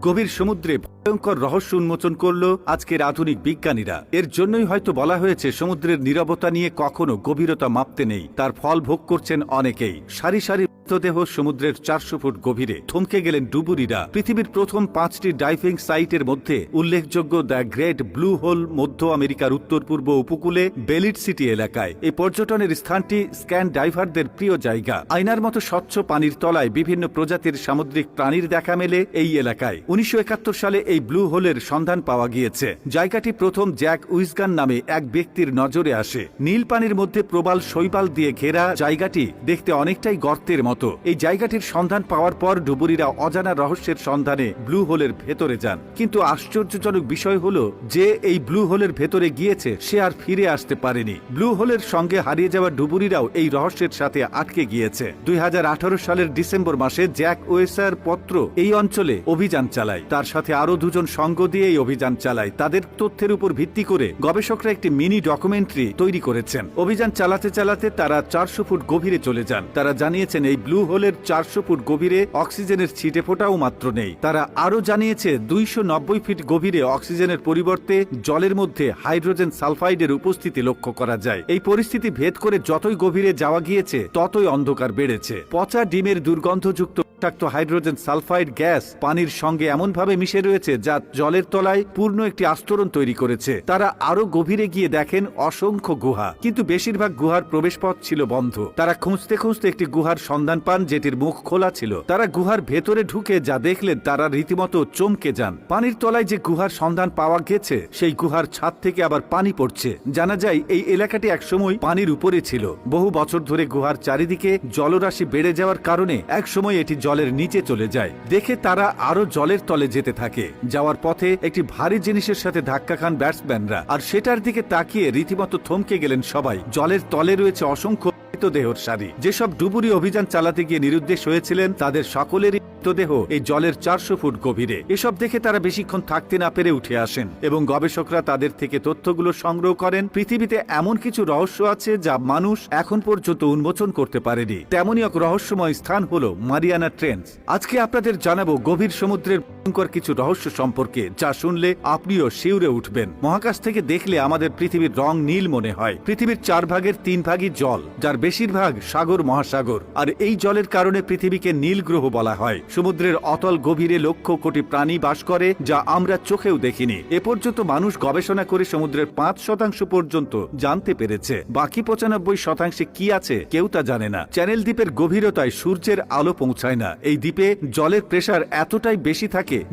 গভীর সমুদ্রে ভয়ঙ্কর রহস্য উন্মোচন করল আজকের আধুনিক বিজ্ঞানীরা। এর জন্যই হয়তো বলা হয়েছে সমুদ্রের নীরবতা নিয়ে কখনো গভীরতা মাপতে নেই। তার ফল ভোগ করছেন অনেকেই। সারি সারি মৃতদেহ সমুদ্রের 400 ফুট গভীরে। থমকে গেলেন ডুবুরিরা। পৃথিবীর প্রথম 5টি ডাইভিং সাইটের মধ্যে উল্লেখযোগ্য দ্য গ্রেট ব্লু হোল মধ্য আমেরিকার উত্তর পূর্ব উপকূলে বেলিট সিটি এলাকায়। এই পর্যটনের স্থানটি স্ক্যান ডাইভারদের প্রিয় জায়গা। আয়নার মতো স্বচ্ছ পানির তলায় বিভিন্ন প্রজাতির সামুদ্রিক প্রাণীর দেখা মেলে এই এলাকায়। 1971 সালে এই ব্লু হোলের সন্ধান পাওয়া গিয়েছে। জায়গাটি প্রথম জ্যাক উইসগান নামে এক ব্যক্তির নজরে আসে। নীল পানির মধ্যে প্রবাল শৈবাল দিয়ে ঘেরা জায়গাটি দেখতে অনেকটাই গর্তের মতো। এই জায়গাটির সন্ধান পাওয়ার পর ডুবুরিরা অজানা রহস্যের সন্ধানে ব্লু হোলের ভেতরে যান। কিন্তু আশ্চর্যজনক বিষয় হলো যে এই ব্লু হোলের ভেতরে গিয়েছে সে আর ফিরে আসতে পারেনি। ব্লু হোলের সঙ্গে হারিয়ে যাওয়া ডুবুরিরাও এই রহস্যের সাথে আটকে গিয়েছে। 2018 সালের ডিসেম্বর মাসে জ্যাক ওয়েসার পত্র এই অঞ্চলে অভিযান চালায়। তার সাথে আরো দুজন সঙ্গ দিয়ে এই অভিযান চালায়। তাদের তথ্যের উপর ভিত্তি করে গবেষকরা একটি মিনি ডকুমেন্টারি তৈরি করেছেন। অভিযান চালাতে চালাতে তারা 400 ফুট গভীরে চলে যান। তারা জানিয়েছেন এই ব্লু হোলের 400 ফুট গভীরে অক্সিজেনের ছিটে ফোটাও মাত্র নেই। তারা আরো জানিয়েছে 290 ফিট গভীরে অক্সিজেনের পরিবর্তে জলের মধ্যে হাইড্রোজেন সালফাইডের উপস্থিতি লক্ষ্য করা যায়। এই পরিস্থিতি ভেদ করে যতই গভীরে যাওয়া গিয়েছে ততই অন্ধকার বেড়েছে। পচা ডিমের দুর্গন্ধযুক্ত হাইড্রোজেন সালফাইড গ্যাস পানির সঙ্গে এমনভাবে মিশে রয়েছে যা জলের তলায় পূর্ণ একটি আস্তরণ তৈরি করেছে। তারা আরো গভীরে গিয়ে দেখেন অসংখ্য গুহা, কিন্তু বেশিরভাগ গুহার প্রবেশপথ ছিল বন্ধ। তারা খুঁজতে খুঁজতে একটি গুহার সন্ধান পান যেটির মুখ খোলা ছিল। তারা গুহার ভেতরে ঢুকে যা দেখলেন তারা রীতিমতো চমকে যান। পানির তলায় যে গুহার সন্ধান পাওয়া গেছে সেই গুহার ছাদ থেকে আবার পানি পড়ছে। জানা যায় এই এলাকাটি একসময় পানির উপরে ছিল। বহু বছর ধরে গুহার চারিদিকে জলরাশি বেড়ে যাওয়ার কারণে একসময় এটি জলের নিচে চলে যায়। দেখে তারা আরো জলের তলে যেতে থাকে। যাওয়ার পথে একটি ভারী জিনিসের সাথে ধাক্কা খান ব্যাটসম্যানরা, আর সেটার দিকে তাকিয়ে রীতিমতো থমকে গেলেন সবাই। জলের তলে রয়েছে অসংখ্য মৃতদেহর সারি। যেসব ডুবুরি অভিযান চালাতে গিয়ে নিরুদ্দেশ হয়েছিলেন তাদের সকলেরই মৃতদেহ এই জলের 400 ফুট গভীরে। এসব দেখে তারা বেশিক্ষণ থাকতে না পেরে উঠে আসেন এবং গবেষকরা তাদের থেকে তথ্যগুলো সংগ্রহ করেন। পৃথিবীতে এমন কিছু রহস্য আছে যা মানুষ এখন পর্যন্ত উন্মোচন করতে পারেনি। তেমনই এক রহস্যময় স্থান হলো মারিয়ানা ট্রেঞ্চ। আজকে আপনাদের জানাবো গভীর সমুদ্রের ভয়ঙ্কর কিছু রহস্য সম্পর্কে যা শুনলে আপনিও শিউরে উঠবেন। মহাকাশ থেকে দেখলে আমাদের পৃথিবীর রং নীল মনে হয়। পৃথিবীর 4 ভাগের 3 ভাগই জল, যার বেশিরভাগ সাগর মহাসাগর। আর এই জলের কারণে পৃথিবীকে নীল গ্রহ বলা হয়। সমুদ্রের অতল গভীরে লক্ষ কোটি প্রাণী বাস করে যা আমরা চোখেও দেখিনি। এ পর্যন্ত মানুষ গবেষণা করে সমুদ্রের 5% পর্যন্ত জানতে পেরেছে। বাকি 95% কি আছে কেউ তা জানে না। চ্যানেল দ্বীপের গভীরতায় সূর্যের আলো পৌঁছায় না। এই দ্বীপে জলের প্রেসার এতটাই বেশি থাকে